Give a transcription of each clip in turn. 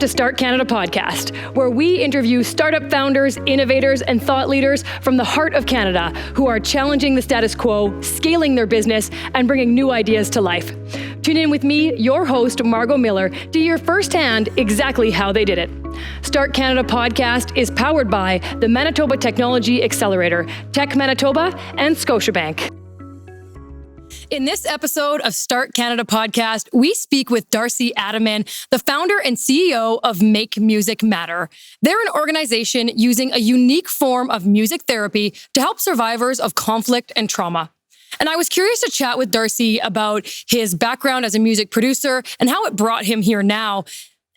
to Start Canada podcast, where we interview startup founders, innovators, and thought leaders from the heart of Canada who are challenging the status quo, scaling their business, and bringing new ideas to life. Tune in with me, your host, Margaux Miller, to hear firsthand exactly how they did it. Start Canada podcast is powered by the Manitoba Technology Accelerator, Tech Manitoba, and Scotiabank. In this episode of Start Canada podcast, we speak with Darcy Ataman, the founder and CEO of Make Music Matter. They're an organization using a unique form of music therapy to help survivors of conflict and trauma. And I was curious to chat with Darcy about his background as a music producer and how it brought him here now,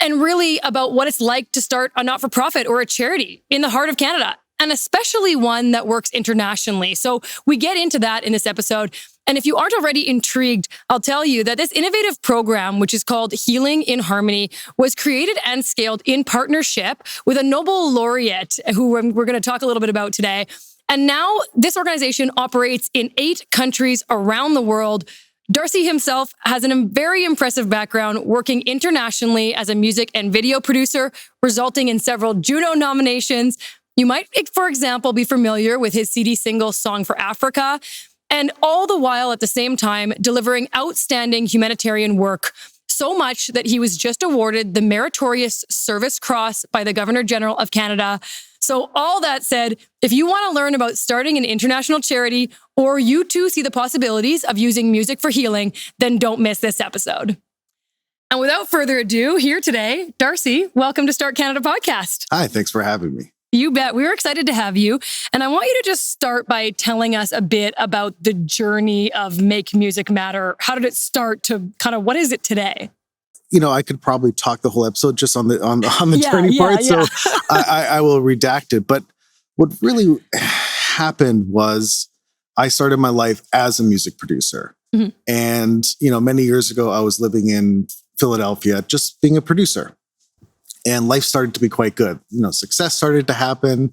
and really about what it's like to start a not-for-profit or a charity in the heart of Canada, and especially one that works internationally. So we get into that in this episode. And if you aren't already intrigued, I'll tell you that this innovative program, which is called Healing in Harmony, was created and scaled in partnership with a Nobel Laureate, who we're going to talk a little bit about today. And now this organization operates in 8 countries around the world. Darcy himself has a very impressive background working internationally as a music and video producer, resulting in several Juno nominations. You might, for example, be familiar with his CD single Song for Africa, and all the while at the same time delivering outstanding humanitarian work, so much that he was just awarded the Meritorious Service Cross by the Governor General of Canada. So all that said, if you want to learn about starting an international charity, or you too see the possibilities of using music for healing, then don't miss this episode. And without further ado, here today, Darcy, welcome to Start Canada podcast. Hi, thanks for having me. You bet. We were excited to have you. And I want you to just start by telling us a bit about the journey of Make Music Matter. How did it start to kind of, what is it today? You know, I could probably talk the whole episode just on the journey part, so I will redact it. But what really happened was I started my life as a music producer. Mm-hmm. And, you know, many years ago, I was living in Philadelphia, just being a producer. And life started to be quite good. You know, success started to happen.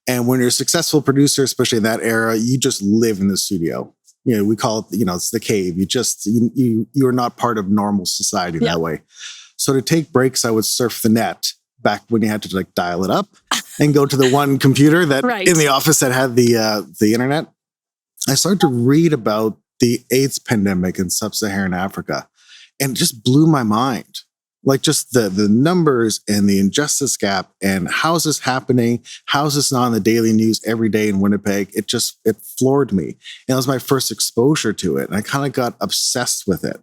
And when you're a successful producer, especially in that era, you just live in the studio. You know, we call it, you know, it's the cave. You're not part of normal society that way. So to take breaks, I would surf the net back when you had to like dial it up and go to the one computer that in the office that had the internet. I started to read about the AIDS pandemic in sub-Saharan Africa, and it just blew my mind. Like just the numbers and the injustice gap and how is this happening? How is this not on the daily news every day in Winnipeg? It floored me. And it was my first exposure to it. And I kind of got obsessed with it.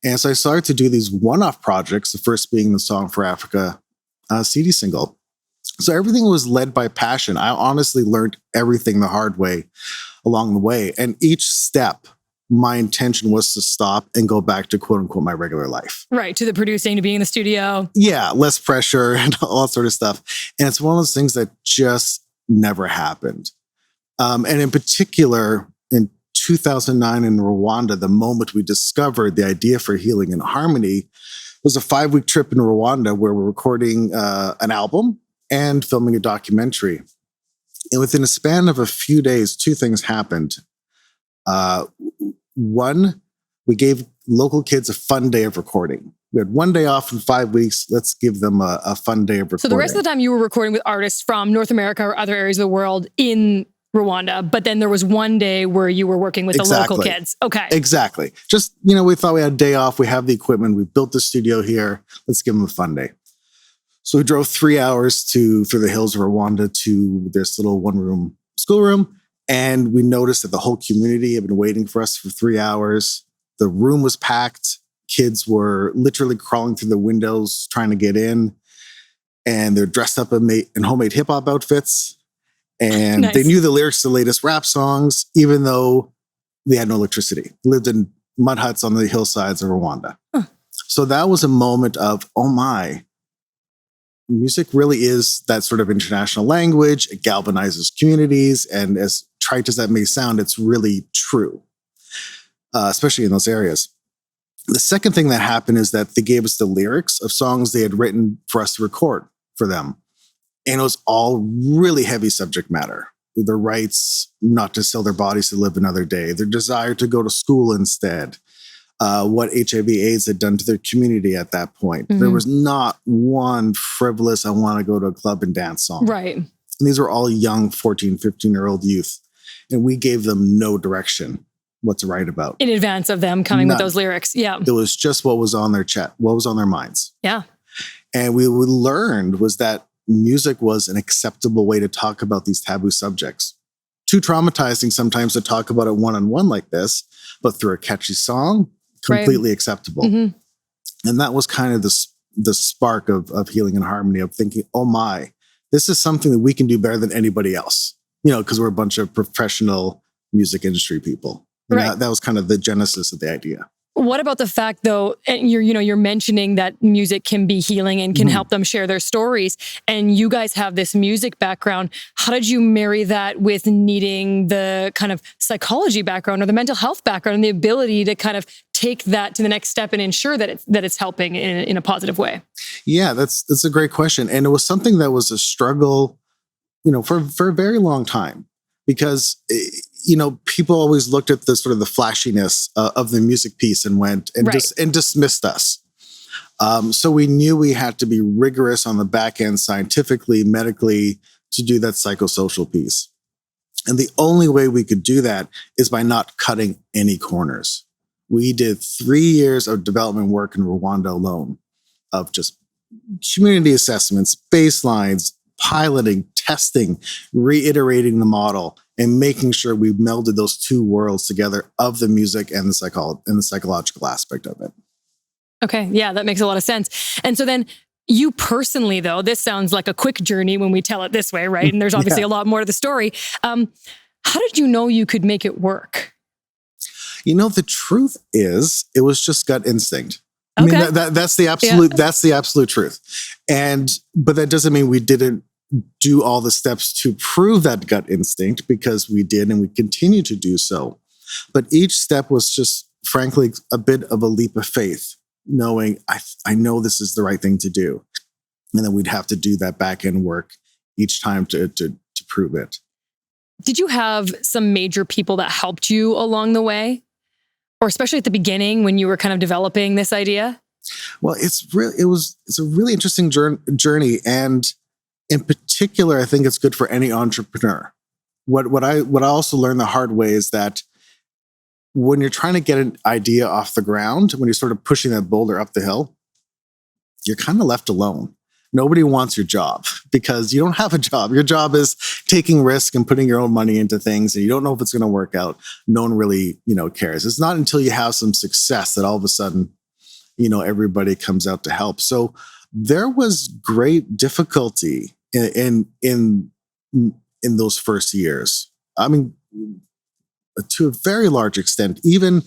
And so I started to do these one-off projects, the first being the Song for Africa CD single. So everything was led by passion. I honestly learned everything the hard way along the way. And each step, my intention was to stop and go back to quote unquote my regular life. Right. To the producing, to being in the studio. Yeah. Less pressure and all that sort of stuff. And it's one of those things that just never happened. And in particular, in 2009 in Rwanda, the moment we discovered the idea for Healing in Harmony was a 5-week trip in Rwanda where we're recording an album and filming a documentary. And within a span of a few days, 2 things happened. One, we gave local kids a fun day of recording. We had 1 day off in 5 weeks. Let's give them a fun day of recording. So the rest of the time you were recording with artists from North America or other areas of the world in Rwanda, but then there was 1 day where you were working with the local kids. Okay. Exactly. Just, you know, we thought we had a day off. We have the equipment. We built the studio here. Let's give them a fun day. So we drove 3 hours through the hills of Rwanda to this little 1-room schoolroom. And we noticed that the whole community had been waiting for us for 3 hours. The room was packed. Kids were literally crawling through the windows trying to get in. And they're dressed up in homemade hip hop outfits. And They knew the lyrics to the latest rap songs, even though they had no electricity. Lived in mud huts on the hillsides of Rwanda. Huh. So that was a moment of, oh my, music really is that sort of international language. It galvanizes communities. And as trite as that may sound, it's really true, especially in those areas. The second thing that happened is that they gave us the lyrics of songs they had written for us to record for them. And it was all really heavy subject matter. Their rights not to sell their bodies to live another day, their desire to go to school instead, what HIV/AIDS had done to their community at that point. There was not one frivolous, I want to go to a club and dance song. Right. And these were all young 14, 15-year-old youth. And we gave them no direction what to write about. In advance of them coming with those lyrics. Yeah. It was just what was on their what was on their minds. Yeah. And we learned was that music was an acceptable way to talk about these taboo subjects. Too traumatizing sometimes to talk about it one-on-one like this, but through a catchy song, completely acceptable. And that was kind of the spark of healing and harmony, of thinking, oh my, this is something that we can do better than anybody else, because we're a bunch of professional music industry people. Right. That was kind of the genesis of the idea. What about the fact, though, and you're mentioning that music can be healing and can help them share their stories, and you guys have this music background. How did you marry that with needing the kind of psychology background or the mental health background and the ability to kind of take that to the next step and ensure that it's helping in a positive way? Yeah, that's a great question. And it was something that was a struggle, for a very long time, because people always looked at the sort of the flashiness of the music piece and went and dismissed us. So we knew we had to be rigorous on the back end, scientifically, medically, to do that psychosocial piece. And the only way we could do that is by not cutting any corners. We did 3 years of development work in Rwanda alone, of just community assessments, baselines, piloting, testing, reiterating the model, and making sure we melded those two worlds together of the music and the psychological aspect of it. Okay. Yeah, that makes a lot of sense. And so then you personally, though, this sounds like a quick journey when we tell it this way, right? And there's obviously a lot more to the story. How did you know you could make it work? The truth is, it was just gut instinct. I mean, that's the absolute truth. But that doesn't mean we didn't do all the steps to prove that gut instinct, because we did, and we continue to do so. But each step was just, frankly, a bit of a leap of faith, knowing I know this is the right thing to do. And then we'd have to do that back end work each time to prove it. Did you have some major people that helped you along the way? Or especially at the beginning when you were kind of developing this idea? Well, it's a really interesting journey. And in particular, I think it's good for any entrepreneur. What I also learned the hard way is that when you're trying to get an idea off the ground, when you're sort of pushing that boulder up the hill, you're kind of left alone. Nobody wants your job because you don't have a job. Your job is taking risk and putting your own money into things, and you don't know if it's going to work out. No one really, cares. It's not until you have some success that all of a sudden, everybody comes out to help. So there was great difficulty in those first years. I mean, to a very large extent, even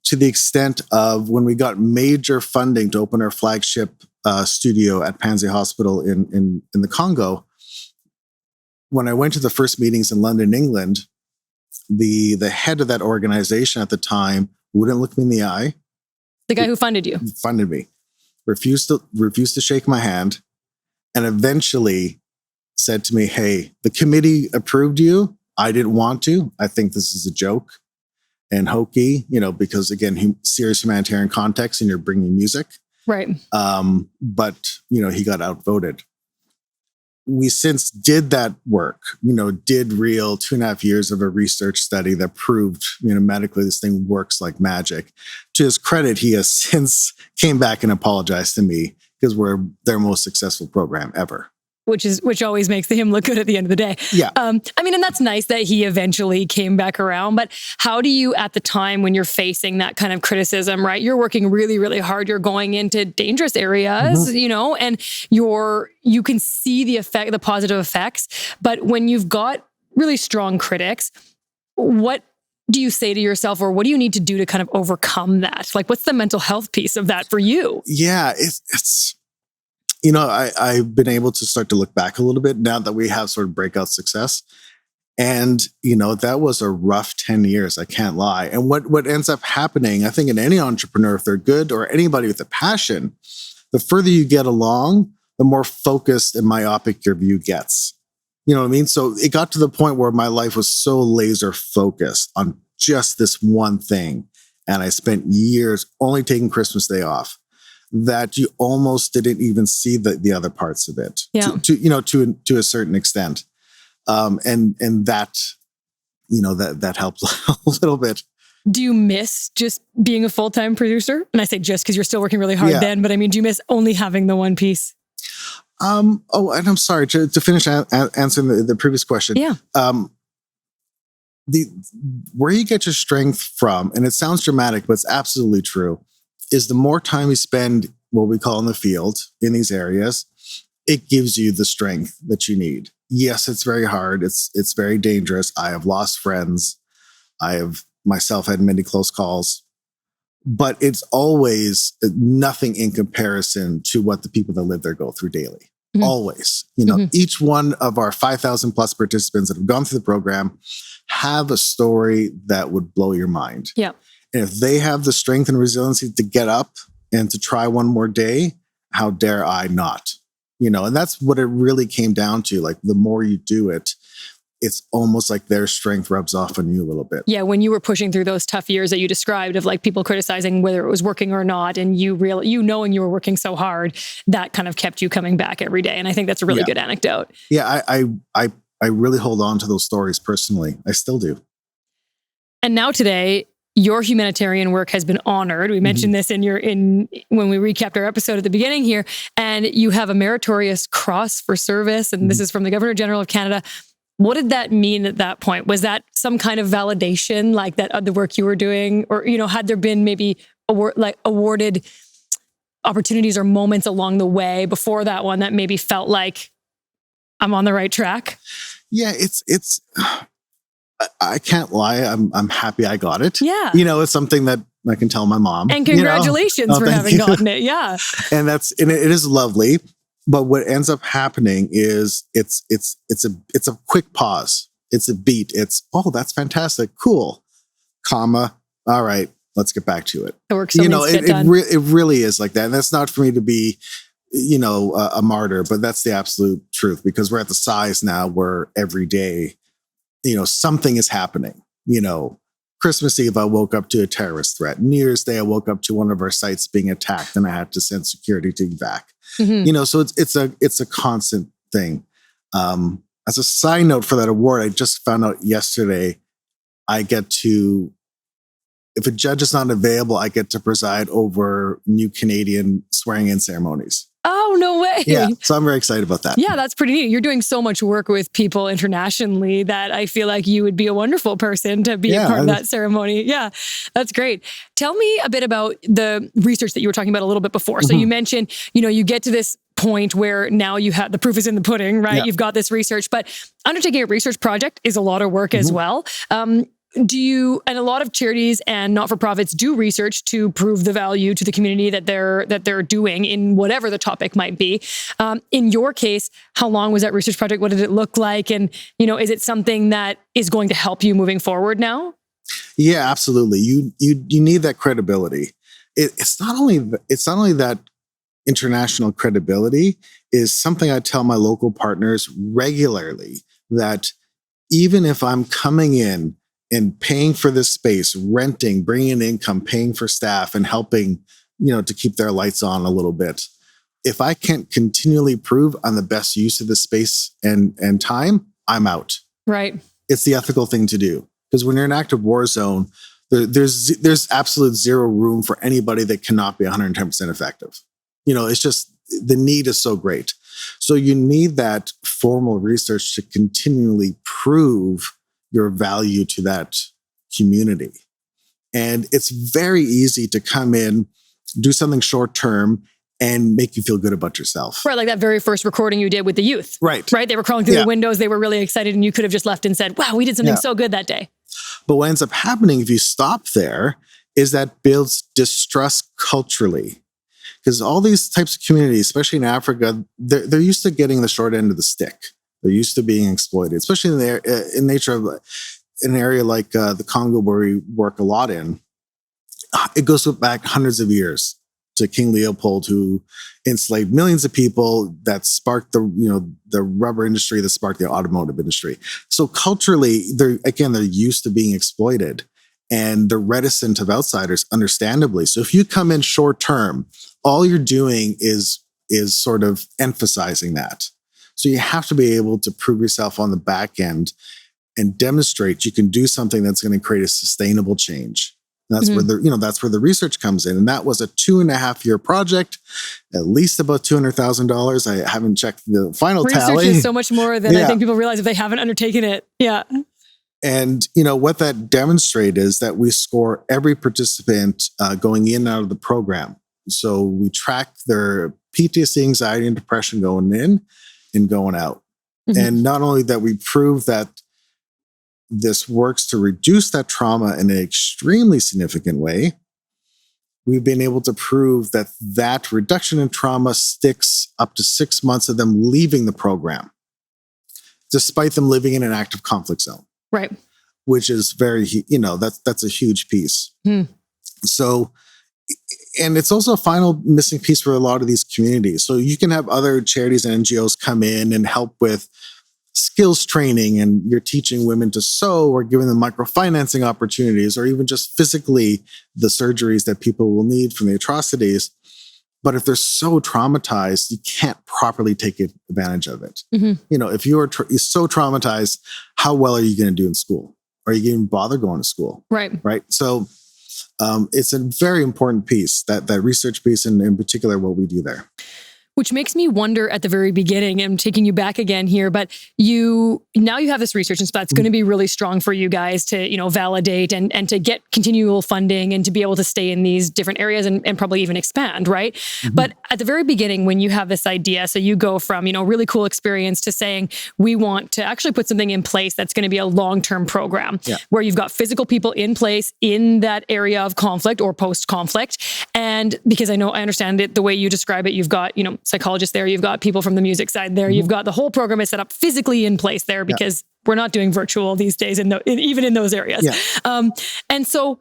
to the extent of when we got major funding to open our flagship studio at Panzi Hospital in the Congo. When I went to the first meetings in London, England, the head of that organization at the time wouldn't look me in the eye. The guy who funded you? Funded me. Refused to shake my hand, and eventually said to me, "Hey, the committee approved you. I didn't want to. I think this is a joke and hokey, because again, serious humanitarian context, and you're bringing music." Right. But, he got outvoted. We since did that work, did real 2.5 years of a research study that proved, medically this thing works like magic. To his credit, he has since came back and apologized to me, because we're their most successful program ever. Which always makes him look good at the end of the day. Yeah. And that's nice that he eventually came back around. But how do you, at the time when you're facing that kind of criticism, right? You're working really, really hard. You're going into dangerous areas, and you can see the positive effects. But when you've got really strong critics, what do you say to yourself, or what do you need to do to kind of overcome that? Like, what's the mental health piece of that for you? Yeah, it's I've been able to start to look back a little bit now that we have sort of breakout success. And, that was a rough 10 years, I can't lie. And what ends up happening, I think in any entrepreneur, if they're good, or anybody with a passion, the further you get along, the more focused and myopic your view gets. You know what I mean? So it got to the point where my life was so laser focused on just this one thing. and I spent years only taking Christmas Day off, that you almost didn't even see the other parts of it, to a certain extent. And that, that helps a little bit. Do you miss just being a full-time producer? And I say just because you're still working really hard then, but I mean, do you miss only having the one piece? And I'm sorry to finish answering the previous question. Yeah. Where you get your strength from, and it sounds dramatic, but it's absolutely true, is the more time you spend what we call in the field in these areas, it gives you the strength that you need. Yes, it's very hard. It's very dangerous. I have lost friends. I have myself had many close calls, but it's always nothing in comparison to what the people that live there go through daily. Mm-hmm. Always, each one of our 5,000 plus participants that have gone through the program have a story that would blow your mind. Yeah. And if they have the strength and resiliency to get up and to try one more day, how dare I not? And that's what it really came down to. Like, the more you do it, it's almost like their strength rubs off on you a little bit. Yeah, when you were pushing through those tough years that you described of like people criticizing whether it was working or not, and you knowing you were working so hard, that kind of kept you coming back every day. And I think that's a really good anecdote. Yeah, I really hold on to those stories personally. I still do. And now today, your humanitarian work has been honored. We mentioned this when we recapped our episode at the beginning here, and you have a meritorious cross for service. And this is from the Governor General of Canada. What did that mean at that point? Was that some kind of validation, like that the work you were doing, or had there been maybe awarded opportunities or moments along the way before that one that maybe felt like I'm on the right track? Yeah, it's. I can't lie. I'm happy I got it. Yeah, it's something that I can tell my mom. And congratulations for having gotten it. Yeah, and it is lovely. But what ends up happening is it's a quick pause. It's a beat. It's, oh, that's fantastic. Cool. Comma. All right. Let's get back to it. The work still needs to get done. It really is like that. And that's not for me to be, a martyr, but that's the absolute truth, because we're at the size now where every day, something is happening. Christmas Eve, I woke up to a terrorist threat. New Year's Day, I woke up to one of our sites being attacked, and I had to send security team back. Mm-hmm. So it's a constant thing. As a side note for that award, I just found out yesterday, I get to, if a judge is not available, I get to preside over new Canadian swearing-in ceremonies. Oh, no way. Yeah, so I'm very excited about that. Yeah, that's pretty neat. You're doing so much work with people internationally that I feel like you would be a wonderful person to be a part of that ceremony. Yeah, that's great. Tell me a bit about the research that you were talking about a little bit before. So you mentioned, you get to this point where now you have the proof is in the pudding, right? Yeah. You've got this research, but undertaking a research project is a lot of work as well. And a lot of charities and not-for-profits do research to prove the value to the community that they're doing in whatever the topic might be. In your case, how long was that research project? What did it look like? And, is it something that is going to help you moving forward now? Yeah, absolutely. You need that credibility. It's not only that international credibility is something I tell my local partners regularly, that even if I'm coming in and paying for this space, renting, bringing in income, paying for staff, and helping, to keep their lights on a little bit, if I can't continually prove I'm the best use of the space and time, I'm out. Right. It's the ethical thing to do. Because when you're in an active war zone, there's absolute zero room for anybody that cannot be 110% effective. It's just, the need is so great. So you need that formal research to continually prove your value to that community. And it's very easy to come in, do something short term, and make you feel good about yourself. Right, like that very first recording you did with the youth. Right. They were crawling through the windows, they were really excited, and you could have just left and said, wow, we did something so good that day. But what ends up happening if you stop there is that builds distrust culturally. Because all these types of communities, especially in Africa, they're used to getting the short end of the stick. They're used to being exploited, especially in nature of an area like the Congo, where we work a lot in. It goes back hundreds of years to King Leopold, who enslaved millions of people, that sparked the rubber industry, that sparked the automotive industry. So culturally, they're used to being exploited. and they're reticent of outsiders, understandably. So if you come in short term, all you're doing is sort of emphasizing that. So you have to be able to prove yourself on the back end and demonstrate you can do something that's going to create a sustainable change. And that's that's where the research comes in. And that was a 2.5-year project, at least about $200,000. I haven't checked the final tally. Research is so much more than I think people realize if they haven't undertaken it. Yeah. And, what that demonstrated is that we score every participant going in and out of the program. So we track their PTSD, anxiety, and depression going in and going out. Mm-hmm. And not only that, we prove that this works to reduce that trauma in an extremely significant way. We've been able to prove that that reduction in trauma sticks up to 6 months of them leaving the program, despite them living in an active conflict zone. Right. Which is very, that's a huge piece. So, and it's also a final missing piece for a lot of these communities. So you can have other charities and NGOs come in and help with skills training, and you're teaching women to sew or giving them microfinancing opportunities, or even just physically the surgeries that people will need from the atrocities. But if they're so traumatized, you can't properly take advantage of it. Mm-hmm. If you're so traumatized, how well are you going to do in school? Are you going to bother going to school? Right. Right. So it's a very important piece, that research piece, and in particular what we do there. Which makes me wonder at the very beginning, I'm taking you back again here, but you have this research, and so that's going to be really strong for you guys to, validate and to get continual funding and to be able to stay in these different areas and probably even expand, right? Mm-hmm. But at the very beginning, when you have this idea, so you go from, really cool experience to saying, we want to actually put something in place that's going to be a long-term program where you've got physical people in place in that area of conflict or post-conflict. And because I understand it, the way you describe it, you've got, psychologists there, you've got people from the music side there, you've got the whole program is set up physically in place there because we're not doing virtual these days, even in those areas. Yeah. And so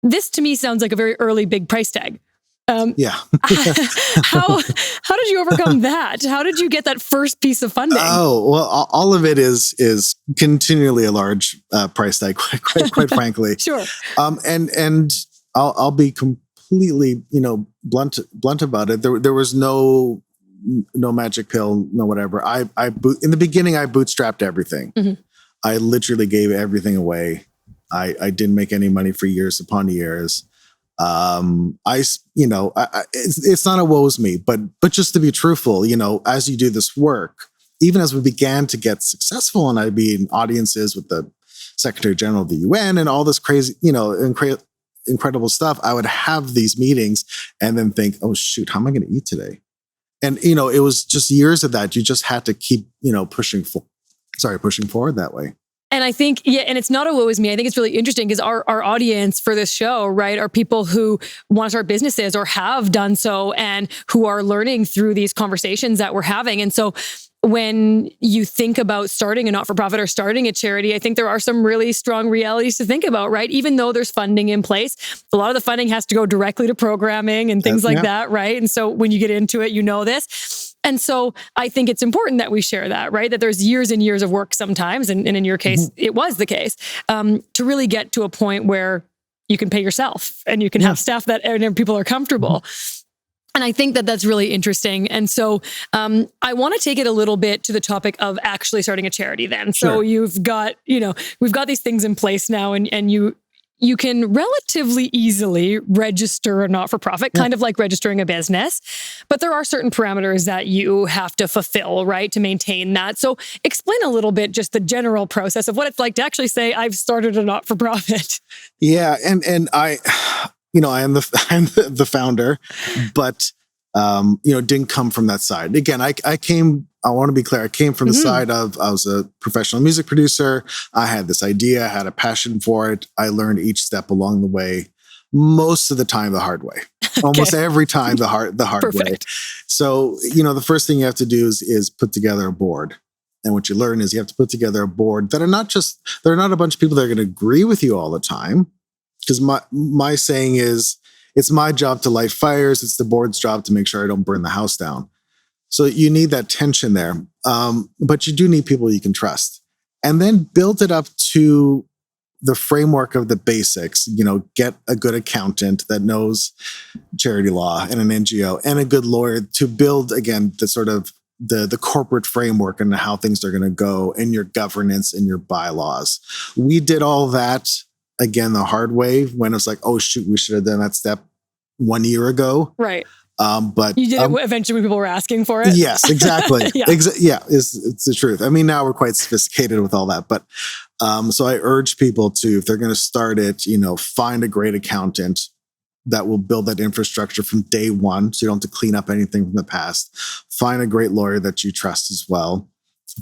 this to me sounds like a very early big price tag. How did you overcome that? How did you get that first piece of funding? Oh, well, all of it is continually a large price tag, quite frankly. Sure. And I'll be completely, blunt about it. There was no magic pill, no whatever. In the beginning, I bootstrapped everything. Mm-hmm. I literally gave everything away. I didn't make any money for years upon years. It's not a woe's me, but just to be truthful, as you do this work, even as we began to get successful, and I'd be in audiences with the Secretary General of the UN and all this crazy, incredible stuff, I would have these meetings and then think, oh shoot, how am I going to eat today? And, it was just years of that. You just had to keep, pushing forward that way. And I think, and it's not a woe is me. I think it's really interesting because our audience for this show, right, are people who want to start businesses or have done so and who are learning through these conversations that we're having. And so when you think about starting a not-for-profit or starting a charity, I think there are some really strong realities to think about, right? Even though there's funding in place, a lot of the funding has to go directly to programming and things like that, right? And so when you get into it, this. And so I think it's important that we share that, right? That there's years and years of work sometimes, and in your case, it was the case, to really get to a point where you can pay yourself and you can have staff that and people are comfortable. And I think that that's really interesting. And so I want to take it a little bit to the topic of actually starting a charity then. Sure. So you've got, we've got these things in place now, and you can relatively easily register a not-for-profit, kind of like registering a business, but there are certain parameters that you have to fulfill, right, to maintain that. So explain a little bit just the general process of what it's like to actually say, I've started a not-for-profit. Yeah, and I am the founder, but didn't come from that side. Again, I want to be clear. I came from the side of, I was a professional music producer. I had this idea. I had a passion for it. I learned each step along the way, most of the time the hard way. Almost every time the hard way. So, the first thing you have to do is put together a board. And what you learn is you have to put together a board that are not a bunch of people that are going to agree with you all the time. Because my saying is, it's my job to light fires. It's the board's job to make sure I don't burn the house down. So you need that tension there. But you do need people you can trust. And then build it up to the framework of the basics, get a good accountant that knows charity law and an NGO and a good lawyer to build, again, the sort of the corporate framework and how things are going to go and your governance and your bylaws. We did all that, again, the hard way when it was like, oh, shoot, we should have done that step 1 year ago. Right. But you did it eventually when people were asking for it. Yes, exactly. It's the truth. I mean, now we're quite sophisticated with all that, but so I urge people to, if they're going to start it, find a great accountant that will build that infrastructure from day one, so you don't have to clean up anything from the past. Find a great lawyer that you trust as well.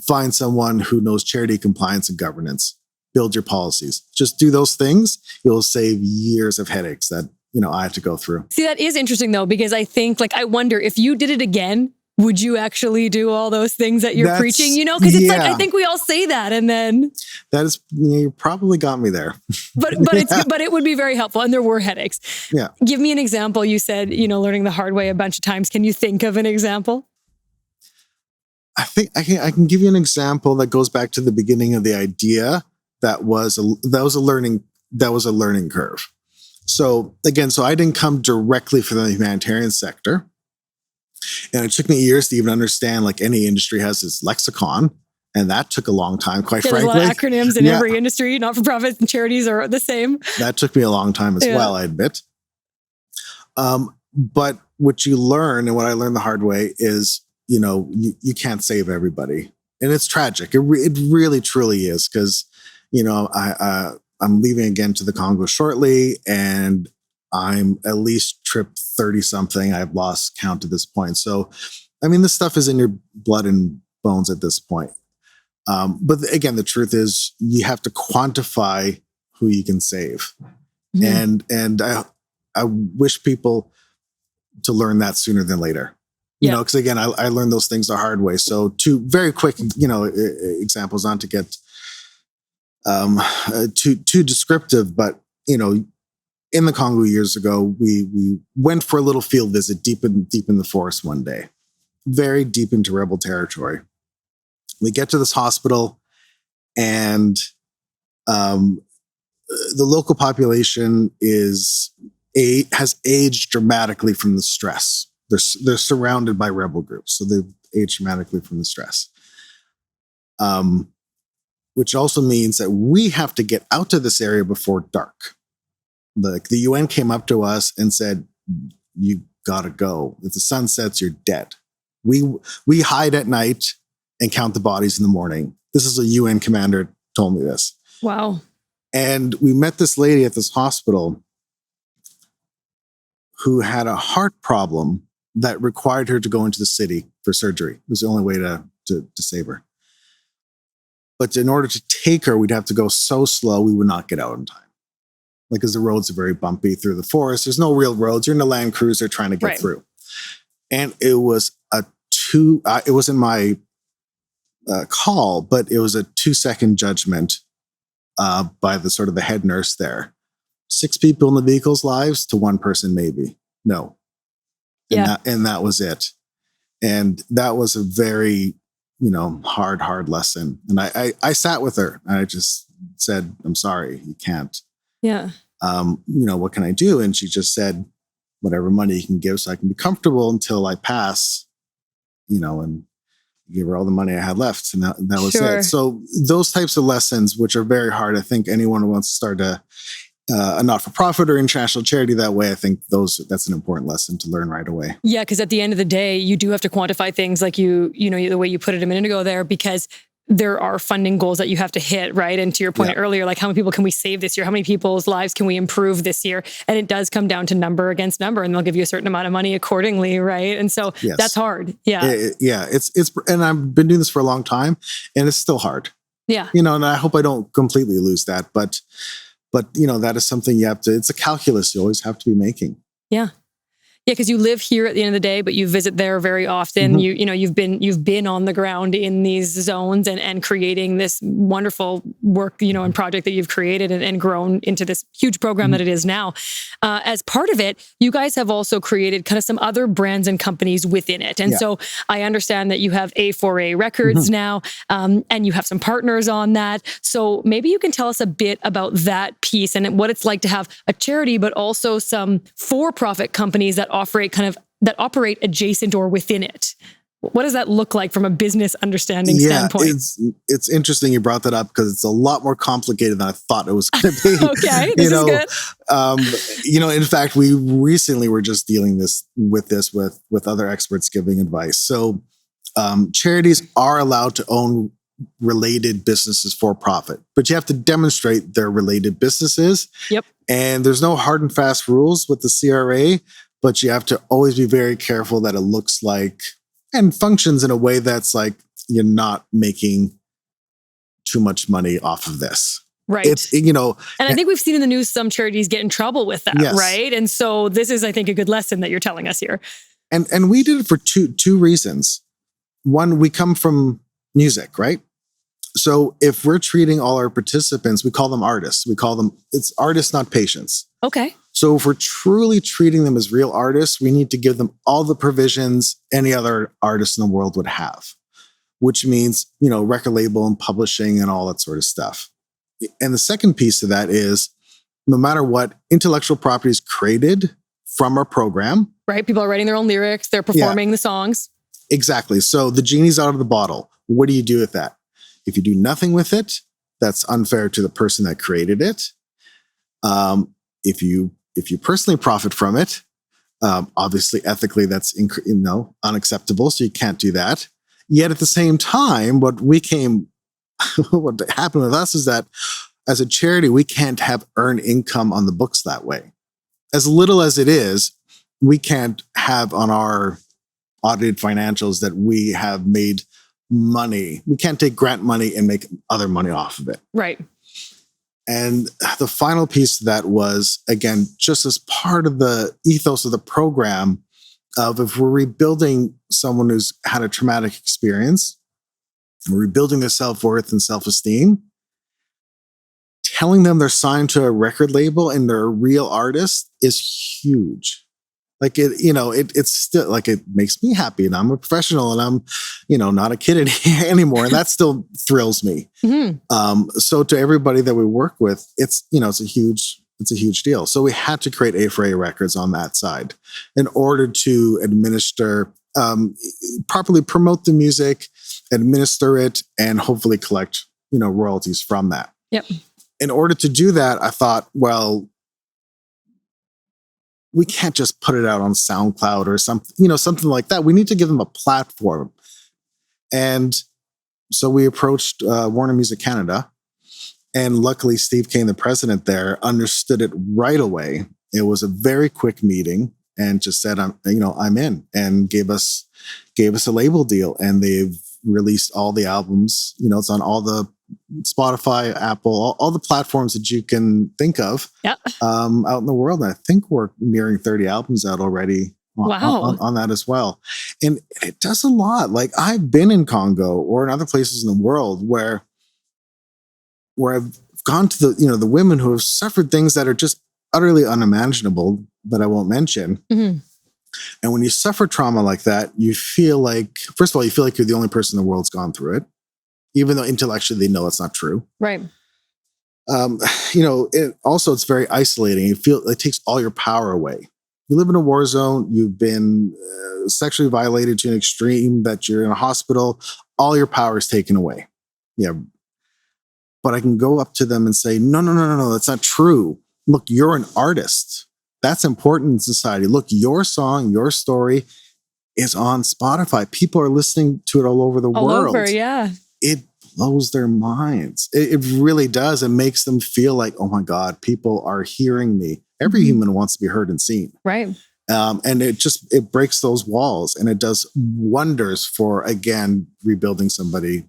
Find someone who knows charity compliance and governance. Build your policies. Just do those things. You'll save years of headaches that I have to go through. See, that is interesting though, because I think, I wonder if you did it again, would you actually do all those things that you're preaching? Because it's I think we all say that, and then that is, you probably got me there. But it would be very helpful, and there were headaches. Yeah. Give me an example. You said learning the hard way a bunch of times. Can you think of an example? I think I can give you an example that goes back to the beginning of the idea. That was a learning curve. So again, I didn't come directly from the humanitarian sector. And it took me years to even understand, any industry has its lexicon. And that took a long time, quite frankly. There's a lot of acronyms in every industry, not-for-profits and charities are the same. That took me a long time as well, I admit. But what you learn, and what I learned the hard way, is, you can't save everybody. And it's tragic. It really, truly is. Because, I'm leaving again to the Congo shortly, and I'm at least tripped 30 something. I've lost count at this point. So, I mean, this stuff is in your blood and bones at this point. But again, the truth is you have to quantify who you can save. Mm-hmm. And I wish people to learn that sooner than later. Because again, I learned those things the hard way. So two very quick, examples, not to get too descriptive, but in the Congo years ago, we went for a little field visit deep in the forest one day, very deep into rebel territory. We get to this hospital, and the local population has aged dramatically from the stress. They're surrounded by rebel groups, so they've aged dramatically from the stress. Which also means that we have to get out to this area before dark. The UN came up to us and said, "You gotta go. If the sun sets, you're dead." We hide at night and count the bodies in the morning. This is a UN commander told me this. Wow. And we met this lady at this hospital who had a heart problem that required her to go into the city for surgery. It was the only way to save her. But in order to take her, we'd have to go so slow we would not get out in time. Because the roads are very bumpy through the forest. There's no real roads. You're in a Land Cruiser trying to get through. And it was it wasn't my call, but it was a 2-second judgment by the head nurse there. 6 people in the vehicle's lives to 1 person, maybe. No. And that was it. And that was a very, hard lesson. And I sat with her and I just said, "I'm sorry, you can't." Yeah. What can I do? And she just said, "Whatever money you can give so I can be comfortable until I pass," and gave her all the money I had left. And that was it. So those types of lessons, which are very hard, I think anyone who wants to start a not-for-profit or international charity that way, I think that's an important lesson to learn right away. Yeah, because at the end of the day, you do have to quantify things like the way you put it a minute ago there, because there are funding goals that you have to hit, right? And to your point earlier, how many people can we save this year? How many people's lives can we improve this year? And it does come down to number against number, and they'll give you a certain amount of money accordingly, right? And so that's hard. Yeah. It's and I've been doing this for a long time, and it's still hard. Yeah. And I hope I don't completely lose that, but that is something you have to, it's a calculus you always have to be making. Yeah. Yeah, because you live here at the end of the day, but you visit there very often. Mm-hmm. You've been on the ground in these zones and creating this wonderful work, and project that you've created and grown into this huge program that it is now. As part of it, you guys have also created kind of some other brands and companies within it. And so I understand that you have A4A Records now, and you have some partners on that. So maybe you can tell us a bit about that piece and what it's like to have a charity, but also some for-profit companies that operate adjacent or within it. What does that look like from a business understanding standpoint? It's interesting you brought that up because it's a lot more complicated than I thought it was going to be. Okay, this is good. In fact, we recently were just dealing with other experts giving advice. So charities are allowed to own related businesses for profit, but you have to demonstrate they're related businesses. Yep. And there's no hard and fast rules with the CRA, but you have to always be very careful that it looks like and functions in a way that's like you're not making too much money off of this. Right. And I think we've seen in the news some charities get in trouble with that, yes. right? And so this is, I think, a good lesson that you're telling us here. And we did it for two reasons. One, we come from music, right? So if we're treating all our participants, we call them artists. It's artists, not patients. Okay. So if we're truly treating them as real artists, we need to give them all the provisions any other artist in the world would have, which means, record label and publishing and all that sort of stuff. And the second piece of that is no matter what, intellectual property is created from our program. Right. People are writing their own lyrics. They're performing the songs. Exactly. So the genie's out of the bottle. What do you do with that? If you do nothing with it, that's unfair to the person that created it. If you personally profit from it, obviously ethically that's unacceptable. So you can't do that. Yet at the same time, what happened with us is that as a charity, we can't have earned income on the books that way. As little as it is, we can't have on our audited financials that we have made money. We can't take grant money and make other money off of it. Right. And the final piece of that was, again, just as part of the ethos of the program of if we're rebuilding someone who's had a traumatic experience, we're rebuilding their self-worth and self-esteem, telling them they're signed to a record label and they're a real artist is huge. Like it's still like it makes me happy, and I'm a professional, and I'm, not a kid anymore, and that still thrills me. Mm-hmm. So to everybody that we work with, it's a huge deal. So we had to create A4A Records on that side in order to administer, properly promote the music, administer it, and hopefully collect royalties from that. Yep. In order to do that, I thought, well, we can't just put it out on SoundCloud or something like that. We need to give them a platform. And so we approached Warner Music Canada, and luckily Steve Kane, the president there, understood it right away. It was a very quick meeting and just said, I'm in, and gave us a label deal, and they've released all the albums. It's on all the Spotify, Apple, all the platforms that you can think of out in the world. And I think we're nearing 30 albums out already on that as well. And it does a lot. Like I've been in Congo or in other places in the world where I've gone to the women who have suffered things that are just utterly unimaginable that I won't mention. Mm-hmm. And when you suffer trauma like that, you feel like, first of all, you're the only person in the world's gone through it, even though intellectually they know it's not true. Right. It's very isolating. You feel it takes all your power away. You live in a war zone. You've been sexually violated to an extreme that you're in a hospital. All your power is taken away. Yeah. But I can go up to them and say, no, that's not true. Look, you're an artist. That's important in society. Look, your song, your story is on Spotify. People are listening to it all over the world. All over, yeah. It blows their minds. It really does. It makes them feel like, oh my God, people are hearing me. Every human wants to be heard and seen. Right. And it breaks those walls, and it does wonders for, again, rebuilding somebody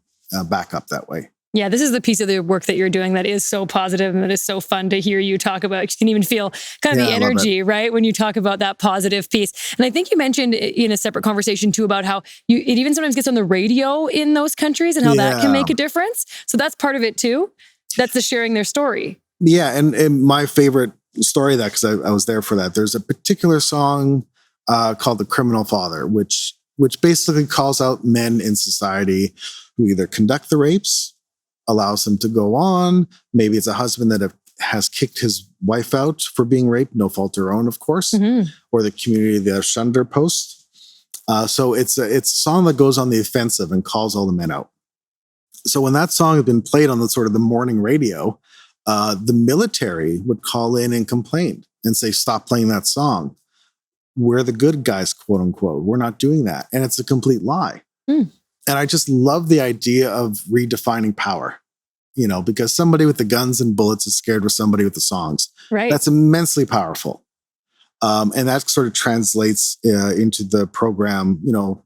back up that way. Yeah, this is the piece of the work that you're doing that is so positive and that is so fun to hear you talk about. You can even feel kind of the energy, right? When you talk about that positive piece. And I think you mentioned in a separate conversation too about how it even sometimes gets on the radio in those countries and how that can make a difference. So that's part of it too. That's the sharing their story. Yeah. And my favorite story of that, because I was there for that, there's a particular song called The Criminal Father, which basically calls out men in society who either conduct the rapes, allows them to go on. Maybe it's a husband that has kicked his wife out for being raped, no fault of her own, of course, or the community that have shunned their post. So it's a song that goes on the offensive and calls all the men out. So when that song had been played on the sort of the morning radio, the military would call in and complain and say, stop playing that song. We're the good guys, quote unquote. We're not doing that. And it's a complete lie. And I just love the idea of redefining power, because somebody with the guns and bullets is scared with somebody with the songs. Right. That's immensely powerful. And that sort of translates into the program,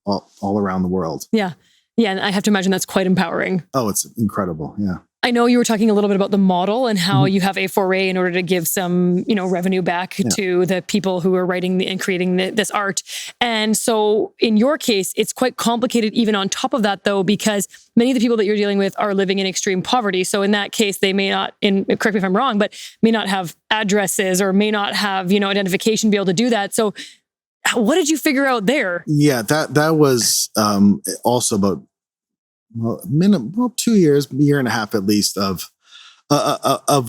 all around the world. Yeah. Yeah. And I have to imagine that's quite empowering. Oh, it's incredible. Yeah. I know you were talking a little bit about the model and how you have a foray in order to give some, revenue back to the people who are writing and creating this art. And so in your case, it's quite complicated even on top of that, though, because many of the people that you're dealing with are living in extreme poverty. So in that case, they may not, correct me if I'm wrong, but may not have addresses or may not have, identification to be able to do that. So what did you figure out there? Yeah, that was also about 2 years, a year and a half at least of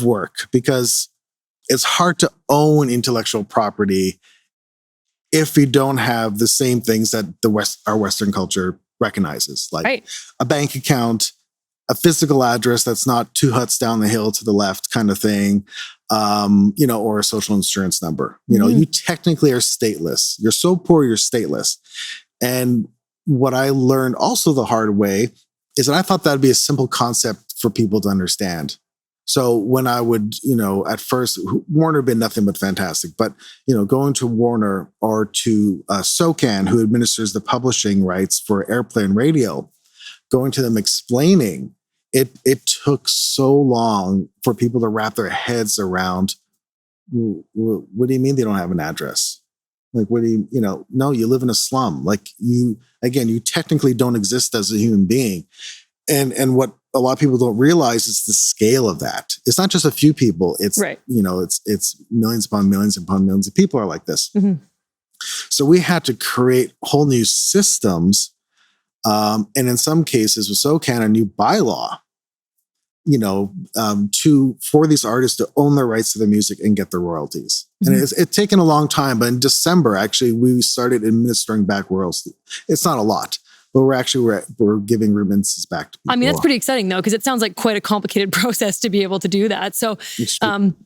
work, because it's hard to own intellectual property if you don't have the same things that our Western culture recognizes, like a bank account, a physical address that's not 2 huts down the hill to the left kind of thing, or a social insurance number. You technically are stateless. You're so poor, you're stateless. And what I learned also the hard way is that I thought that'd be a simple concept for people to understand. So when I would, at first, Warner had been nothing but fantastic, but, going to Warner or to SOCAN, who administers the publishing rights for airplane radio, going to them explaining, it took so long for people to wrap their heads around, what do you mean they don't have an address? Like, what do you, no, you live in a slum. Like you technically don't exist as a human being. And what a lot of people don't realize is the scale of that. It's not just a few people. It's, it's millions upon millions upon millions of people are like this. So we had to create whole new systems. And in some cases with SOCAN, a new bylaw, for these artists to own their rights to the music and get the royalties. And it's taken a long time, but in December, actually, we started administering back royalties. It's not a lot, but we're giving remittances back to people. I mean, that's pretty exciting though, because it sounds like quite a complicated process to be able to do that. So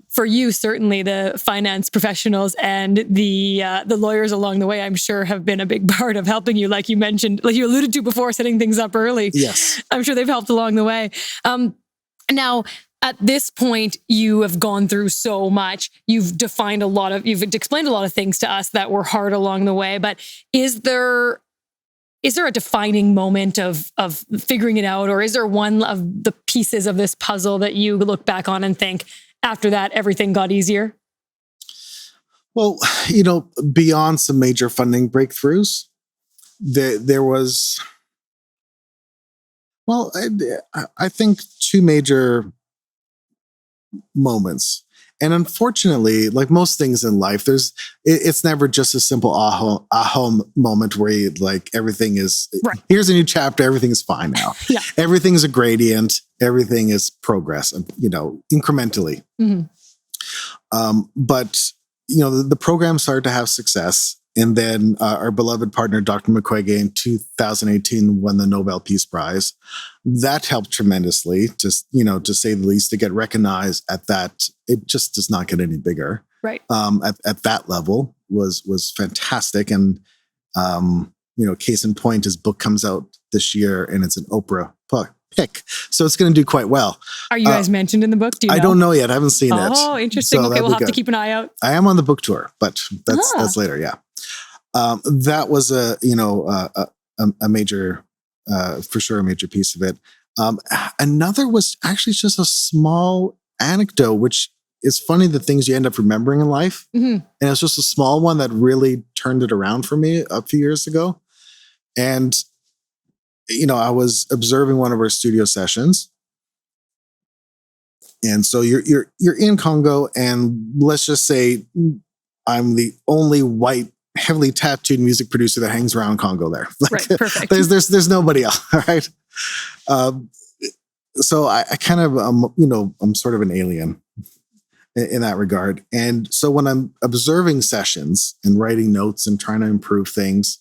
for you, certainly the finance professionals and the lawyers along the way, I'm sure have been a big part of helping you, like you mentioned, like you alluded to before, setting things up early. Yes. I'm sure they've helped along the way. Now, at this point, you have gone through so much. You've explained a lot of things to us that were hard along the way. But is there a defining moment of figuring it out, or is there one of the pieces of this puzzle that you look back on and think, after that, everything got easier? Well, beyond some major funding breakthroughs, there was. Well, I think 2 major moments. And unfortunately, like most things in life, it's never just a simple aha moment where you, like, everything is, here's a new chapter, everything is fine now. Everything is a gradient, everything is progress, incrementally. But, the program started to have success. And then our beloved partner, Dr. Mukwege, in 2018 won the Nobel Peace Prize. That helped tremendously, to say the least, to get recognized at that. It just does not get any bigger. Right. At that level was fantastic. And, case in point, his book comes out this year and it's an Oprah pick. So it's going to do quite well. Are you guys mentioned in the book? Do you know? I don't know yet. I haven't seen it. Oh, interesting. So okay, we'll have to keep an eye out. I am on the book tour, but that's later. Yeah. That was a major, for sure, a major piece of it. Another was actually just a small anecdote, which is funny, the things you end up remembering in life. And it's just a small one that really turned it around for me a few years ago. And, I was observing one of our studio sessions. And so you're in Congo, and let's just say I'm the only white, heavily tattooed music producer that hangs around Congo there. Right, perfect. There's nobody else, all right? So I kind of, I'm sort of an alien in that regard. And so when I'm observing sessions and writing notes and trying to improve things,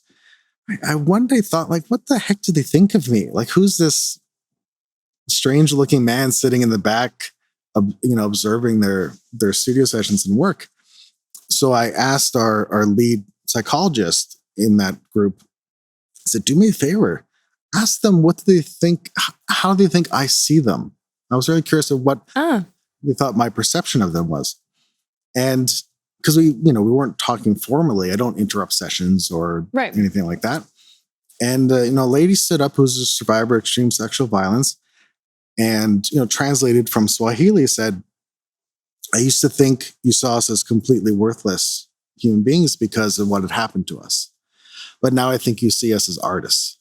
I one day thought, like, what the heck do they think of me? Like, who's this strange looking man sitting in the back, observing their studio sessions and work? So I asked our lead psychologist in that group, I said, do me a favor, ask them what do they think, how do they think I see them? I was really curious of what they thought my perception of them was. And because we weren't talking formally, I don't interrupt sessions or anything like that. And, a lady stood up who's a survivor of extreme sexual violence and, translated from Swahili, said, I used to think you saw us as completely worthless human beings because of what had happened to us. But now I think you see us as artists.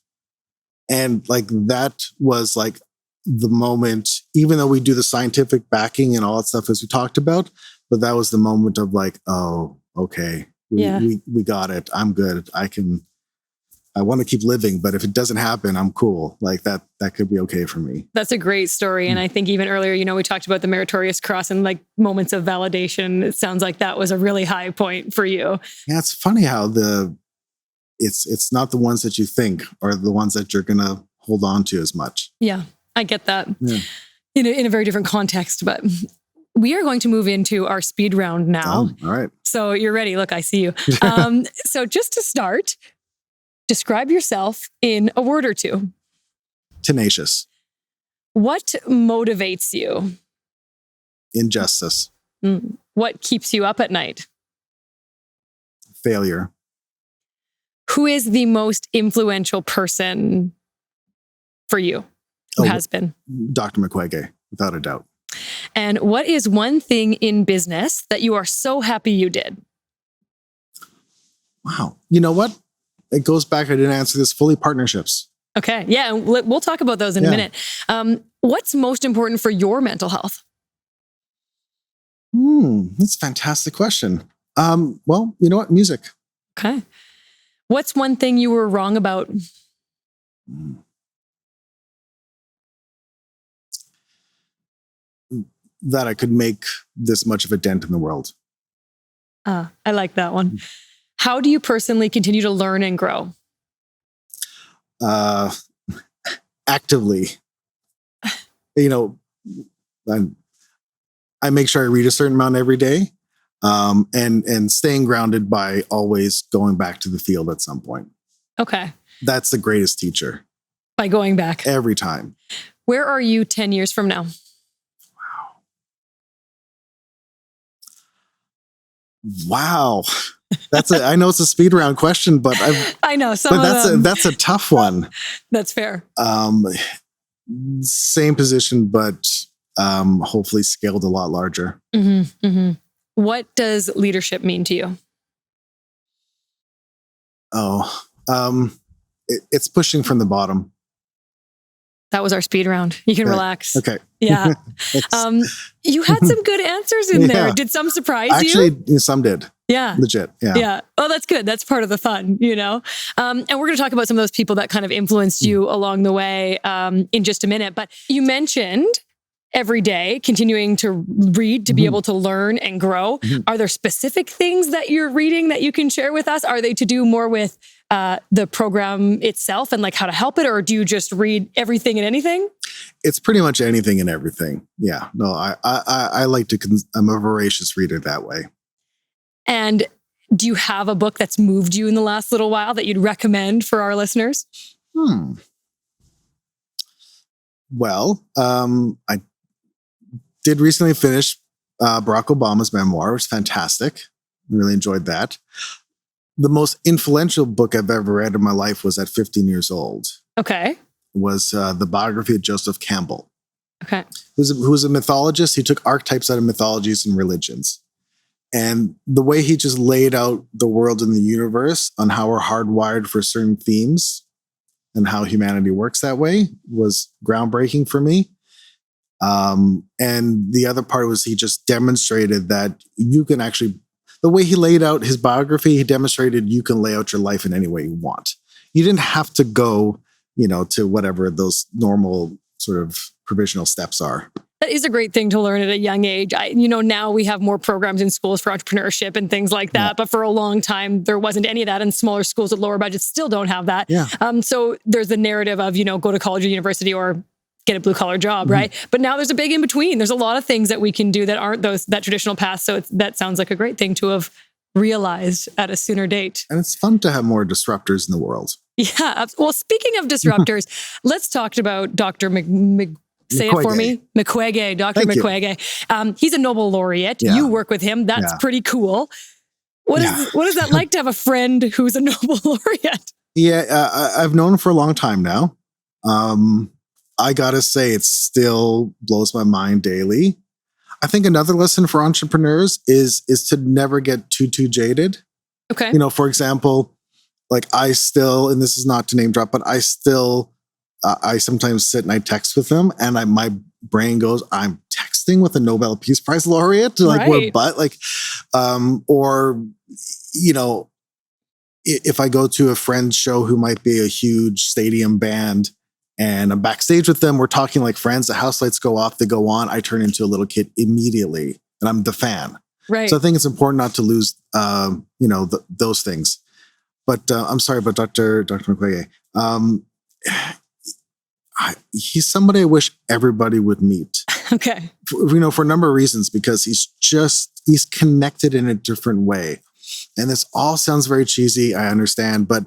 And like, that was like the moment, even though we do the scientific backing and all that stuff as we talked about, but that was the moment of like, oh, okay, we got it. I'm good. I want to keep living, but if it doesn't happen, I'm cool. Like that could be okay for me. That's a great story. And I think even earlier, we talked about the Meritorious Cross and like moments of validation. It sounds like that was a really high point for you. Yeah, it's funny how it's not the ones that you think are the ones that you're going to hold on to as much. Yeah, I get that. Yeah. In a very different context, but we are going to move into our speed round now. Oh, all right. So you're ready. Look, I see you. So just to start, describe yourself in a word or two. Tenacious. What motivates you? Injustice. What keeps you up at night? Failure. Who is the most influential person for you? Who has been? Dr. Mukwege, without a doubt. And what is one thing in business that you are so happy you did? Wow. You know what? It goes back, I didn't answer this, fully partnerships. Okay. Yeah. We'll talk about those in a minute. What's most important for your mental health? That's a fantastic question. Well, you know what? Music. Okay. What's one thing you were wrong about? That I could make this much of a dent in the world. I like that one. How do you personally continue to learn and grow? Actively. I make sure I read a certain amount every day, and staying grounded by always going back to the field at some point. Okay. That's the greatest teacher. By going back. Every time. Where are you 10 years from now? Wow. I know it's a speed round question, but I know that's a tough one. That's fair. Same position, but hopefully scaled a lot larger. Mm-hmm, mm-hmm. What does leadership mean to you? It's pushing from the bottom. That was our speed round. You can relax. Okay. Yeah. You had some good answers in there. Did some surprise you? Actually, some did. Yeah. Legit. Yeah. Yeah. Oh, that's good. That's part of the fun, And we're going to talk about some of those people that kind of influenced you along the way in just a minute. But you mentioned every day continuing to read to be able to learn and grow. Are there specific things that you're reading that you can share with us? Are they to do more with the program itself and like how to help it? Or do you just read everything and anything? It's pretty much anything and everything. Yeah. No, I like to, I'm a voracious reader that way. And do you have a book that's moved you in the last little while that you'd recommend for our listeners? Well, I did recently finish Barack Obama's memoir. It was fantastic. I really enjoyed that. The most influential book I've ever read in my life was at 15 years old. Okay. was the biography of Joseph Campbell. Okay. Who was a mythologist. He took archetypes out of mythologies and religions. And the way he just laid out the world and the universe on how we're hardwired for certain themes and how humanity works that way was groundbreaking for me. And the other part was he just demonstrated that you can actually, the way he laid out his biography, he demonstrated you can lay out your life in any way you want. You didn't have to go, to whatever those normal sort of provisional steps are. That is a great thing to learn at a young age. Now we have more programs in schools for entrepreneurship and things like that. Yeah. But for a long time, there wasn't any of that. And smaller schools with lower budgets still don't have that. Yeah. So there's the narrative of, go to college or university or get a blue collar job, right? But now there's a big in between. There's a lot of things that we can do that aren't that traditional path. So that sounds like a great thing to have realized at a sooner date. And it's fun to have more disruptors in the world. Yeah. Well, speaking of disruptors, let's talk about Dr. Say Mukwege. It for me. Mukwege, Dr. Thank Mukwege. He's a Nobel Laureate. Yeah. You work with him. That's pretty cool. What is that like to have a friend who's a Nobel Laureate? Yeah, I've known him for a long time now. I gotta say, it still blows my mind daily. I think another lesson for entrepreneurs is to never get too jaded. Okay. For example, like I still, and this is not to name drop, but I still, I sometimes sit and I text with him, and my brain goes, I'm texting with a Nobel Peace Prize laureate, right. Or if I go to a friend's show who might be a huge stadium band, and I'm backstage with them, we're talking like friends, the house lights go off, they go on, I turn into a little kid immediately, and I'm the fan. Right. So I think it's important not to lose, those things. But I'm sorry about Dr. Mukwege. He's somebody I wish everybody would meet. Okay. For a number of reasons, because he's connected in a different way. And this all sounds very cheesy, I understand, but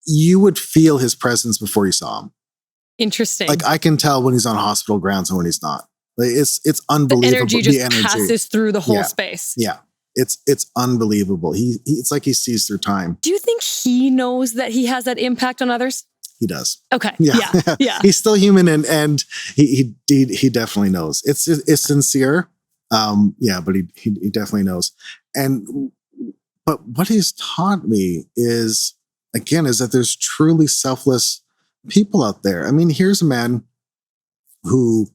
you would feel his presence before you saw him. Interesting. Like I can tell when he's on hospital grounds and when he's not. Like, it's unbelievable. The energy passes through the whole space. Yeah. It's unbelievable. It's like he sees through time. Do you think he knows that he has that impact on others? He does. Okay. Yeah. He's still human, and he definitely knows. It's sincere. But he definitely knows. But what he's taught me is that there's truly selfless people out there. I mean, here's a man who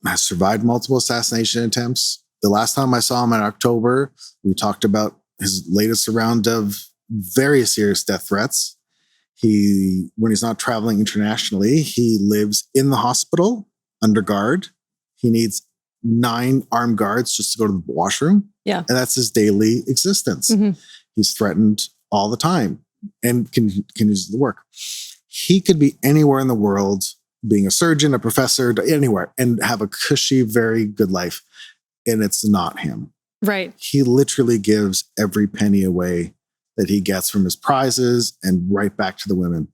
has survived multiple assassination attempts. The last time I saw him in October, we talked about his latest round of very serious death threats. When he's not traveling internationally, he lives in the hospital under guard. He needs 9 armed guards just to go to the washroom. Yeah. And that's his daily existence. Mm-hmm. He's threatened all the time and continues to work. He could be anywhere in the world, being a surgeon, a professor, anywhere, and have a cushy, very good life. And it's not him. Right. He literally gives every penny away that he gets from his prizes and right back to the women.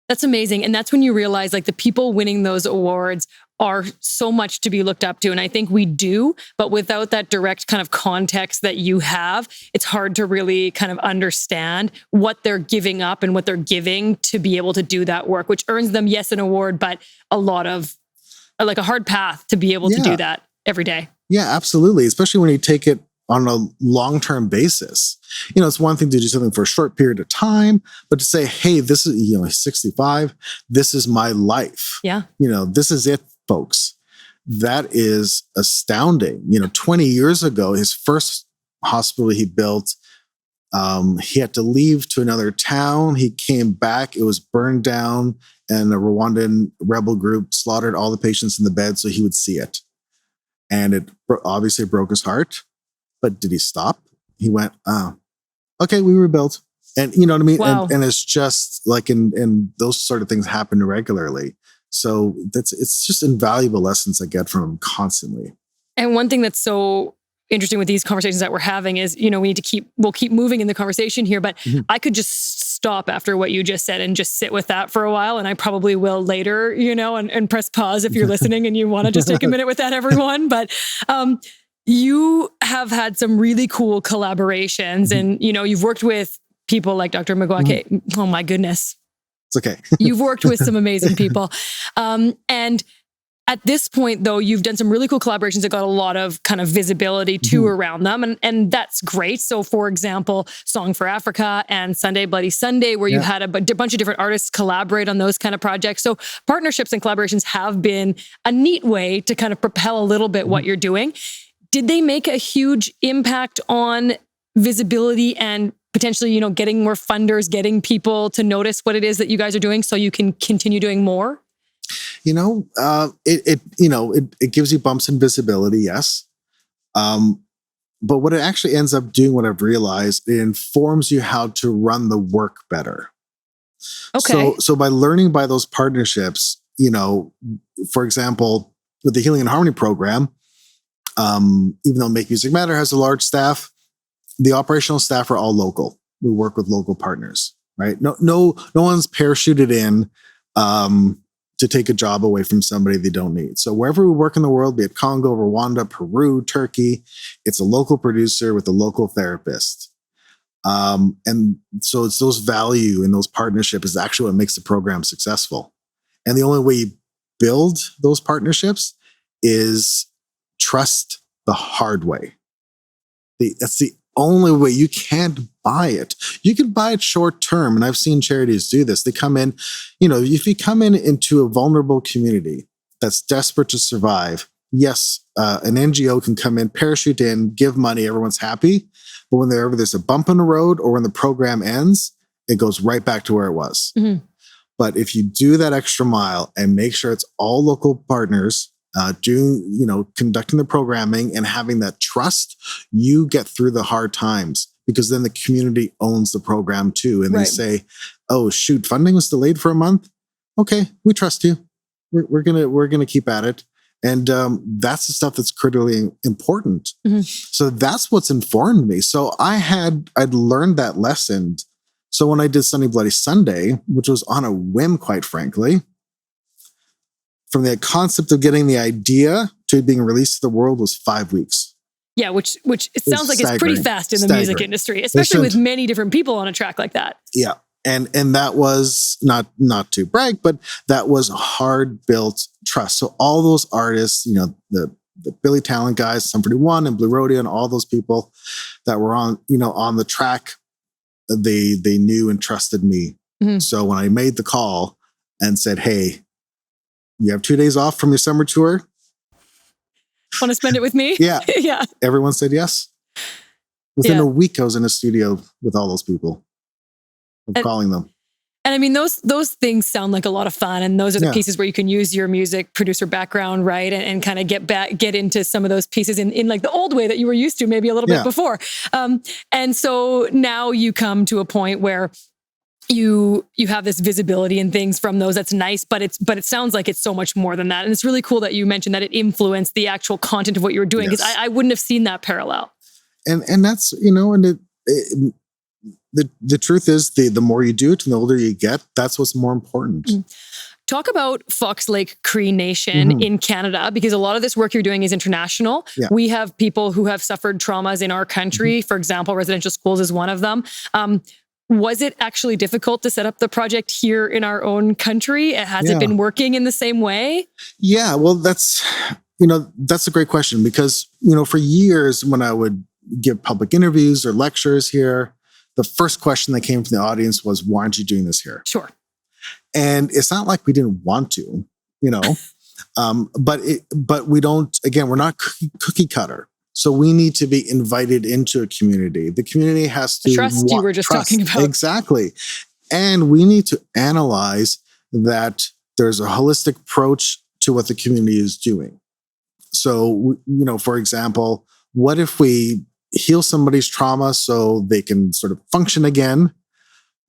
That's amazing. And that's when you realize like the people winning those awards are so much to be looked up to. And I think we do, but without that direct kind of context that you have, it's hard to really kind of understand what they're giving up and what they're giving to be able to do that work, which earns them, yes, an award, but a lot of like a hard path to be able to do that every day. Yeah, absolutely. Especially when you take it on a long-term basis. It's one thing to do something for a short period of time, but to say, hey, this is, he's 65, this is my life. Yeah. This is it, folks. That is astounding. 20 years ago, his first hospital he built, he had to leave to another town. He came back, it was burned down, and a Rwandan rebel group slaughtered all the patients in the bed so he would see it. And it obviously broke his heart. But did he stop? He went, okay, we rebuilt. And you know what I mean? Wow. And it's just like, and those sort of things happen regularly. So it's just invaluable lessons I get from him constantly. And one thing that's so interesting with these conversations that we're having is, we'll keep moving in the conversation here, but I could just stop after what you just said and just sit with that for a while. And I probably will later, and press pause if you're listening and you want to just take a minute with that, everyone. But, you have had some really cool collaborations and, you've worked with people like Dr. Mukwege. Oh my goodness. It's okay. You've worked with some amazing people. And at this point, though, you've done some really cool collaborations that got a lot of kind of visibility too around them. And that's great. So, for example, Song for Africa and Sunday Bloody Sunday, where you had a bunch of different artists collaborate on those kind of projects. So partnerships and collaborations have been a neat way to kind of propel a little bit what you're doing. Did they make a huge impact on visibility and potentially, you know, getting more funders, getting people to notice what it is that you guys are doing so you can continue doing more? You know, it gives you bumps in visibility, yes. But what it actually ends up doing, what I've realized, it informs you how to run the work better. Okay. So by learning by those partnerships, you know, for example, with the Healing and Harmony program, even though Make Music Matter has a large staff, the operational staff are all local. We work with local partners, right? No one's parachuted in to take a job away from somebody they don't need. So wherever we work in the world, be it Congo, Rwanda, Peru, Turkey, it's a local producer with a local therapist. And so it's those value in those partnerships is actually what makes the program successful. And the only way you build those partnerships is trust the hard way. That's the only way. You can't buy it. You can buy it short term. And I've seen charities do this. They come in, you know, if you come into a vulnerable community that's desperate to survive, yes, an NGO can come in, parachute in, give money, everyone's happy. But when there's a bump in the road or when the program ends, it goes right back to where it was. Mm-hmm. But if you do that extra mile and make sure it's all local partners, conducting the programming and having that trust, you get through the hard times because then the community owns the program too. And they say, oh, shoot, funding was delayed for a month. Okay, we trust you. We're gonna keep at it. And that's the stuff that's critically important. Mm-hmm. So that's what's informed me. So I'd learned that lesson. So when I did Sunday Bloody Sunday, which was on a whim, quite frankly, from the concept of getting the idea to it being released to the world was 5 weeks. Yeah, which it sounds like it's pretty fast in the music industry, especially with many different people on a track like that. Yeah. And that was not to brag, but that was hard built trust. So all those artists, you know, the Billy Talent guys, Sum 41 and Blue Rodeo and all those people that were on the track, they knew and trusted me. Mm-hmm. So when I made the call and said, hey, you have 2 days off from your summer tour. Want to spend it with me? Yeah. Yeah. Everyone said yes. Within a week, I was in a studio with all those people. Calling them. And I mean, those things sound like a lot of fun. And those are the pieces where you can use your music producer background, right? And kind of get into some of those pieces in like the old way that you were used to maybe a little bit before. And so now you come to a point where you have this visibility and things from those. That's nice, but it sounds like it's so much more than that. And it's really cool that you mentioned that it influenced the actual content of what you were doing, because I wouldn't have seen that parallel. And that's, the truth is the more you do it and the older you get, that's what's more important. Mm-hmm. Talk about Fox Lake Cree Nation in Canada, because a lot of this work you're doing is international. Yeah. We have people who have suffered traumas in our country. For example, residential schools is one of them. Was it actually difficult to set up the project here in our own country? Has it been working in the same way? Yeah, well, that's a great question, because, for years when I would give public interviews or lectures here, the first question that came from the audience was, why aren't you doing this here? Sure. And it's not like we didn't want to, but we don't, again, we're not cookie cutter. So we need to be invited into a community. The community has to trust you were just talking about. Exactly. And we need to analyze that there's a holistic approach to what the community is doing. So, for example, what if we heal somebody's trauma so they can sort of function again,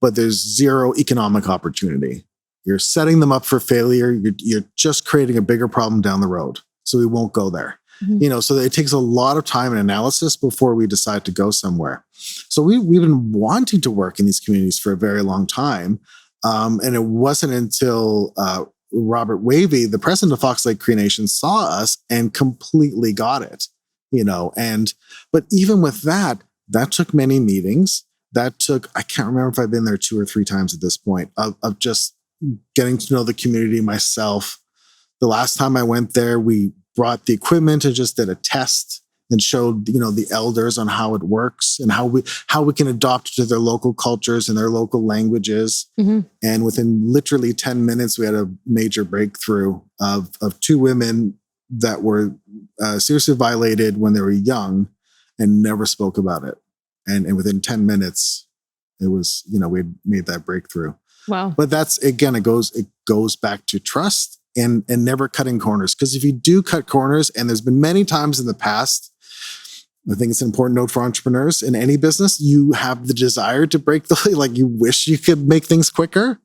but there's zero economic opportunity? You're setting them up for failure. You're just creating a bigger problem down the road. So we won't go there. Mm-hmm. So it takes a lot of time and analysis before we decide to go somewhere. So we've been wanting to work in these communities for a very long time. And it wasn't until Robert Wavy, the president of Fox Lake Cree Nation, saw us and completely got it, but even with that took many meetings. that took, I can't remember if I've been there 2 or 3 times at this point, of just getting to know the community myself. The last time I went there, we brought the equipment and just did a test and showed, the elders on how it works and how we can adopt it to their local cultures and their local languages. Mm-hmm. And within literally 10 minutes, we had a major breakthrough of 2 women that were seriously violated when they were young and never spoke about it. And within 10 minutes, it was, we had made that breakthrough. Wow. But that's, again, it goes back to trust and never cutting corners. Because if you do cut corners, and there's been many times in the past, I think it's an important note for entrepreneurs in any business, you have the desire to break you wish you could make things quicker.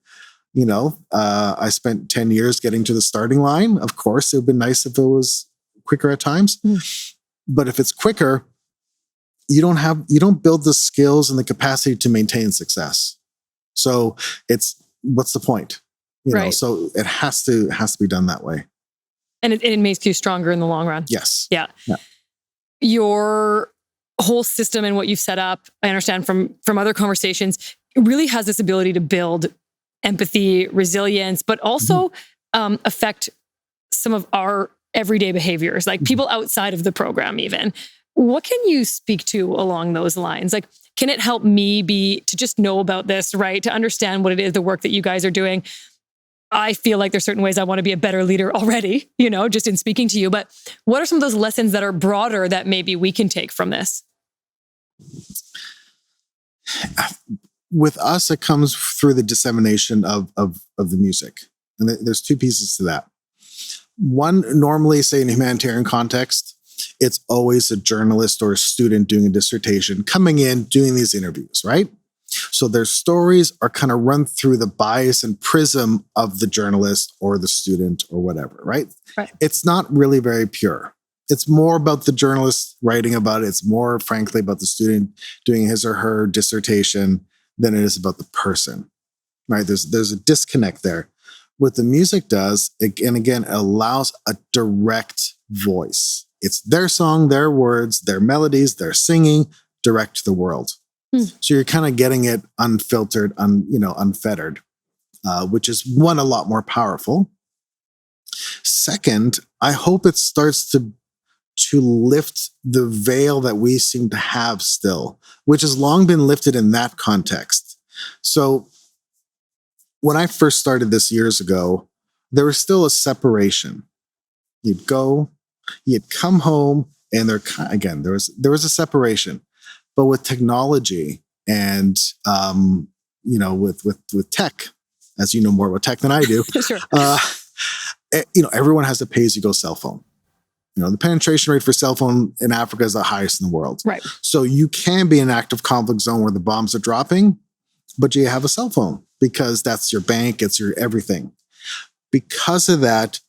I spent 10 years getting to the starting line. Of course, it would be nice if it was quicker at times. But if it's quicker, you don't build the skills and the capacity to maintain success. So what's the point? Right. So it has to be done that way. And it makes you stronger in the long run. Yes. Yeah. Your whole system and what you've set up, I understand from other conversations, it really has this ability to build empathy, resilience, but also affect some of our everyday behaviors, like people outside of the program even. What can you speak to along those lines? Like, can it help me to just know about this, right? To understand what it is, the work that you guys are doing. I feel like there's certain ways I want to be a better leader already, just in speaking to you. But what are some of those lessons that are broader that maybe we can take from this? With us, it comes through the dissemination of the music. And there's 2 pieces to that. One, normally, say in a humanitarian context, it's always a journalist or a student doing a dissertation coming in, doing these interviews, right? So their stories are kind of run through the bias and prism of the journalist or the student or whatever, right? It's not really very pure. It's more about the journalist writing about it. It's more, frankly, about the student doing his or her dissertation than it is about the person, right? There's a disconnect there. What the music does, it allows a direct voice. It's their song, their words, their melodies, their singing, direct to the world. So you're kind of getting it unfiltered, unfettered, which is one, a lot more powerful. Second, I hope it starts to lift the veil that we seem to have still, which has long been lifted in that context. So when I first started this years ago, there was still a separation. You'd come home, and there was a separation. But with technology and, with tech, as you know more about tech than I do, Sure. Everyone has a pay-as-you-go cell phone. The penetration rate for cell phone in Africa is the highest in the world. Right. So you can be in an active conflict zone where the bombs are dropping, but you have a cell phone because that's your bank, it's your everything. Because of that,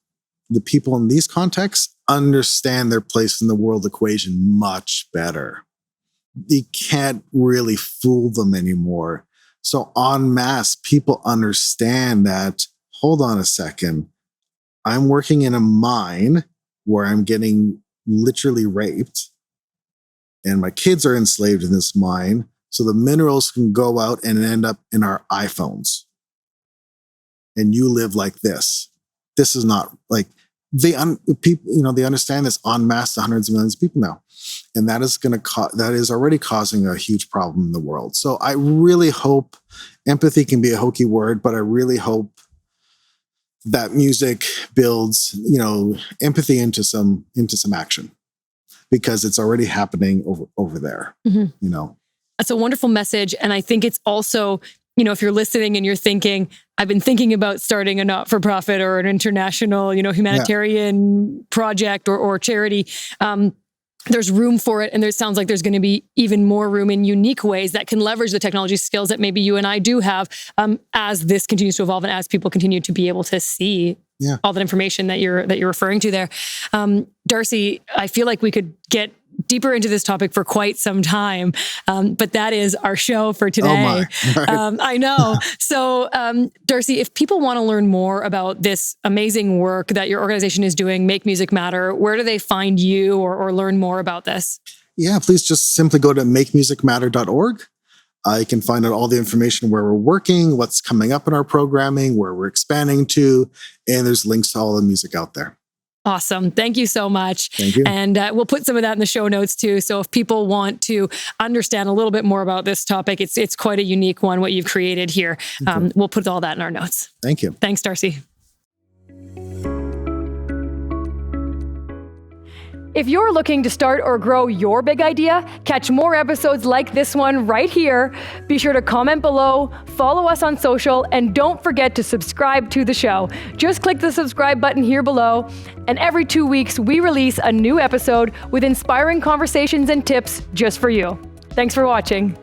the people in these contexts understand their place in the world equation much better. You can't really fool them anymore. So en masse, people understand that, hold on a second, I'm working in a mine where I'm getting literally raped, and my kids are enslaved in this mine. So the minerals can go out and end up in our iPhones. And you live like this. This is not like they understand this en masse to hundreds of millions of people now. And that is that is already causing a huge problem in the world. So I really hope, empathy can be a hokey word, but I really hope that music builds, empathy into some action, because it's already happening over there. Mm-hmm. That's a wonderful message. And I think it's also, if you're listening and you're thinking, I've been thinking about starting a not-for-profit or an international, humanitarian project or charity, there's room for it. And there sounds like there's going to be even more room in unique ways that can leverage the technology skills that maybe you and I do have, as this continues to evolve and as people continue to be able to see all that information that you're referring to there. Darcy, I feel like we could get deeper into this topic for quite some time, but that is our show for today. Oh my. I know. So, Darcy, if people want to learn more about this amazing work that your organization is doing, Make Music Matter, where do they find you or learn more about this? Yeah, please just simply go to makemusicmatter.org. You can find out all the information where we're working, what's coming up in our programming, where we're expanding to, and there's links to all the music out there. Awesome. Thank you so much. Thank you. And we'll put some of that in the show notes too. So if people want to understand a little bit more about this topic, it's quite a unique one, what you've created here. We'll put all that in our notes. Thank you. Thanks, Darcy. If you're looking to start or grow your big idea, catch more episodes like this one right here. Be sure to comment below, follow us on social, and don't forget to subscribe to the show. Just click the subscribe button here below. And every 2 weeks, we release a new episode with inspiring conversations and tips just for you. Thanks for watching.